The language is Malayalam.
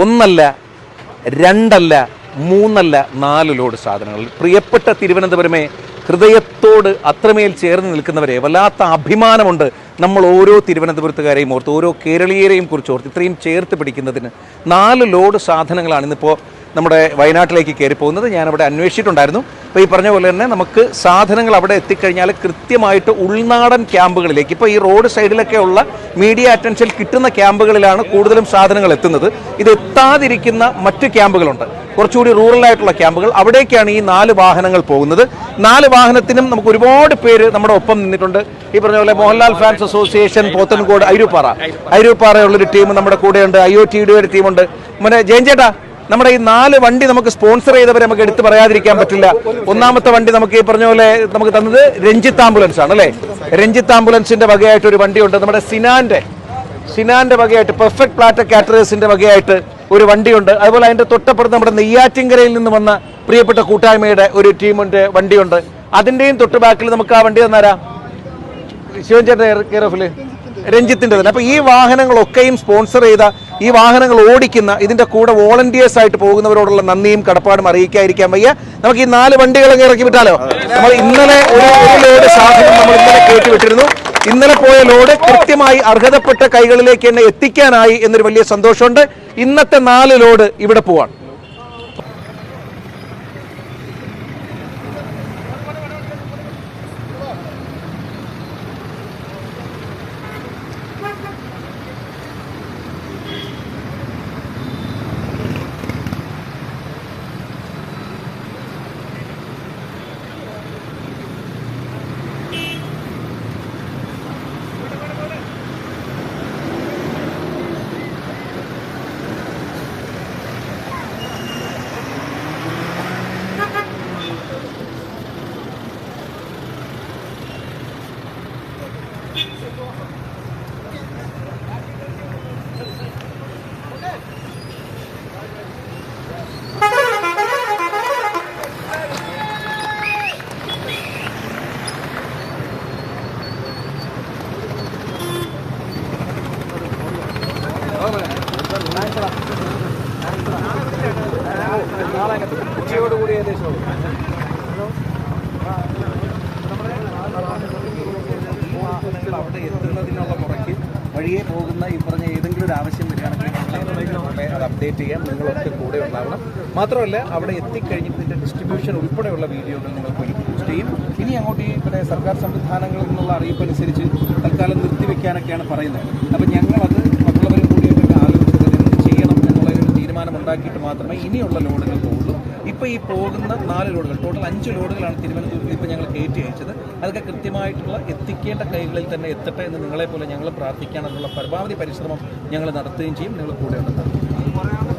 ഒന്നല്ല, രണ്ടല്ല, മൂന്നല്ല, 4 ലോഡ് സാധനങ്ങൾ. പ്രിയപ്പെട്ട തിരുവനന്തപുരമേ, ഹൃദയത്തോട് അത്രമേൽ ചേർന്ന് നിൽക്കുന്നവരെ, വല്ലാത്ത അഭിമാനമുണ്ട് നമ്മൾ ഓരോ തിരുവനന്തപുരത്തുകാരെയും ഓർത്ത്, ഓരോ കേരളീയരെയും കുറിച്ച് ഓർത്ത്. ഇത്രയും ചേർത്ത് പിടിക്കുന്നതിന് 4 ലോഡ് സാധനങ്ങളാണ് ഇന്നിപ്പോൾ നമ്മുടെ വയനാട്ടിലേക്ക് കയറി പോകുന്നത്. ഞാനവിടെ അന്വേഷിച്ചിട്ടുണ്ടായിരുന്നു. അപ്പോൾ ഈ പറഞ്ഞ പോലെ തന്നെ നമുക്ക് സാധനങ്ങൾ അവിടെ എത്തിക്കഴിഞ്ഞാൽ കൃത്യമായിട്ട് ഉൾനാടൻ ക്യാമ്പുകളിലേക്ക്, ഇപ്പോൾ ഈ റോഡ് സൈഡിലൊക്കെ ഉള്ള മീഡിയ അറ്റൻഷൻ കിട്ടുന്ന ക്യാമ്പുകളിലാണ് കൂടുതലും സാധനങ്ങൾ എത്തുന്നത്. ഇത് എത്താതിരിക്കുന്ന മറ്റ് ക്യാമ്പുകളുണ്ട്, കുറച്ചുകൂടി റൂറലായിട്ടുള്ള ക്യാമ്പുകൾ. അവിടേക്കാണ് ഈ 4 വാഹനങ്ങൾ പോകുന്നത്. 4 വാഹനത്തിനും നമുക്ക് ഒരുപാട് പേര് നമ്മുടെ ഒപ്പം നിന്നിട്ടുണ്ട്. ഈ പറഞ്ഞ പോലെ മോഹൻലാൽ ഫാൻസ് അസോസിയേഷൻ, പോത്തൻകോട്, അരൂപ്പാറയുള്ളൊരു ടീം നമ്മുടെ കൂടെയുണ്ട്. IOTയുടെ ഒരു ടീമുണ്ട്. ജയൻ ചേട്ടാ, നമ്മുടെ ഈ 4 വണ്ടി നമുക്ക് സ്പോൺസർ ചെയ്തവരെ നമുക്ക് എടുത്ത് പറയാതിരിക്കാൻ പറ്റില്ല. ഒന്നാമത്തെ വണ്ടി നമുക്ക് ഈ പറഞ്ഞ പോലെ നമുക്ക് തന്നത് രഞ്ജിത്ത് ആംബുലൻസ് ആണ് അല്ലേ? രഞ്ജിത്ത് ആംബുലൻസിന്റെ വകയായിട്ട് ഒരു വണ്ടിയുണ്ട്. നമ്മുടെ സിനാന്റെ വകയായിട്ട് പെർഫെക്റ്റ് പ്ലാറ്റർ കാറ്ററേഴ്സിന്റെ വകയായിട്ട് ഒരു വണ്ടിയുണ്ട്. അതുപോലെ അതിന്റെ തൊട്ടപ്പുറത്ത് നമ്മുടെ നെയ്യാറ്റിൻകരയിൽ നിന്ന് വന്ന പ്രിയപ്പെട്ട കൂട്ടായ്മയുടെ ഒരു ടീമിന്റെ വണ്ടിയുണ്ട്. അതിന്റെയും തൊട്ട് ബാക്കിൽ നമുക്ക് ആ വണ്ടി തന്നാരാ? ശിവൻ ചേട്ടൻ കെയർ ഓഫില് രഞ്ജിത്തിന്റെ തന്നെ. അപ്പൊ ഈ വാഹനങ്ങളൊക്കെയും സ്പോൺസർ ചെയ്ത, ഈ വാഹനങ്ങൾ ഓടിക്കുന്ന, ഇതിന്റെ കൂടെ വോളണ്ടിയേഴ്സ് ആയിട്ട് പോകുന്നവരോടുള്ള നന്ദിയും കടപ്പാടും അറിയിക്കാതിരിക്കാൻ വയ്യ. നമുക്ക് ഈ 4 വണ്ടികളൊക്കെ ഇറക്കി വിട്ടാലോ? നമ്മൾ ഇന്നലെ ഒരു ലോഡ് സാധനം നമ്മൾ ഇന്നലെ കയറ്റിവിട്ടിരുന്നു. ഇന്നലെ പോയ ലോഡ് കൃത്യമായി അർഹതപ്പെട്ട കൈകളിലേക്ക് തന്നെ എത്തിക്കാനായി എന്നൊരു വലിയ സന്തോഷമുണ്ട്. ഇന്നത്തെ 4 ലോഡ് ഇവിടെ പോവാണ്. ഉച്ചയോടുകൂടി ഏകദേശം വാഹനങ്ങൾ അവിടെ എത്തുന്നതിനുള്ള മുറയ്ക്ക് വഴിയെ പോകുന്ന ഈ പറഞ്ഞ ഏതെങ്കിലും ഒരു ആവശ്യം വരികയാണെങ്കിൽ അത് അപ്ഡേറ്റ് ചെയ്യാൻ നിങ്ങളൊക്കെ കൂടെ ഉണ്ടാവണം. മാത്രമല്ല, അവിടെ എത്തിക്കഴിഞ്ഞിട്ട് ഇതിൻ്റെ ഡിസ്ട്രിബ്യൂഷൻ ഉൾപ്പെടെയുള്ള വീഡിയോകൾ നിങ്ങൾക്ക് പോസ്റ്റ് ചെയ്യും. ഇനി അങ്ങോട്ട് ഈ പിന്നെ സർക്കാർ സംവിധാനങ്ങളിൽ നിന്നുള്ള അറിയിപ്പനുസരിച്ച് തൽക്കാലം നിർത്തിവെക്കാനൊക്കെയാണ് പറയുന്നത്. അപ്പം ഞങ്ങളത് മറ്റുള്ളവരും കൂടിയൊക്കെ ആലോചിച്ചത് എന്ത് ചെയ്യണം എന്നുള്ളൊരു തീരുമാനമുണ്ടാക്കിയിട്ട് മാത്രമേ ഇനിയുള്ള ലോഡുകൾ പോകുള്ളൂ. ഇപ്പോൾ ഈ പോകുന്ന 4 ലോഡുകൾ, ടോട്ടൽ 5 ലോഡുകളാണ് തിരുവനന്തപുരത്ത് ഇപ്പോൾ ഞങ്ങൾ കയറ്റി അയച്ചത്. അതൊക്കെ കൃത്യമായിട്ടുള്ള എത്തിക്കേണ്ട കൈകളിൽ തന്നെ എത്തട്ടെ എന്ന് നിങ്ങളെപ്പോലെ ഞങ്ങൾ പ്രാർത്ഥിക്കാനുള്ള പരമാവധി പരിശ്രമം ഞങ്ങൾ നടത്തുകയും ചെയ്യും. നിങ്ങൾ കൂടെ ഉണ്ടെന്ന്